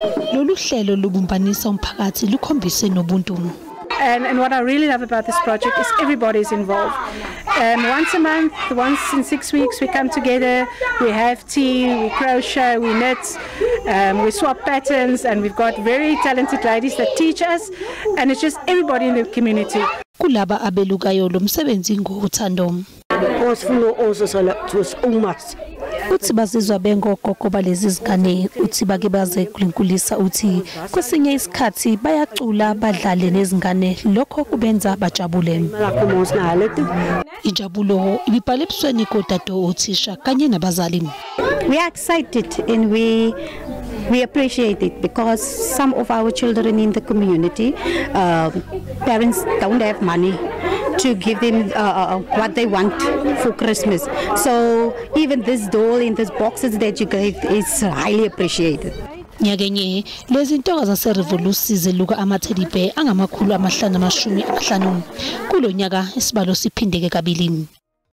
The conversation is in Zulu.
Lolu hlelo lubumbanisa umphakathi lukhombise nobuntu. And what I really love about this project is everybody is involved. Once a month, once in 6 weeks, we come together, we have tea, we crochet, we knit, we swap patterns, and we've got very talented ladies that teach us, and it's just everybody in the community. Kulaba abelukayo lo msebenzi ngothando. Uthi bazizwa bengogogo balezi zingane, uthi bake baze kulinkulisa, uthi kwesinye isikhathi bayacula badlale nezingane, lokho kubenza bajabule. Ijabulo ibibhale ebusweni kodado othisha kanye nabazali. We are excited and we appreciate it because some of our children in the community, parents don't have money to give them what they want for Christmas. So even this doll in these boxes that you gave is highly appreciated. Nyakenye lezi ntoka zase ReWolusie ziluka ama-teddy bear angamakhulu 550 kulo nyaka isibalo siphindeke kabili.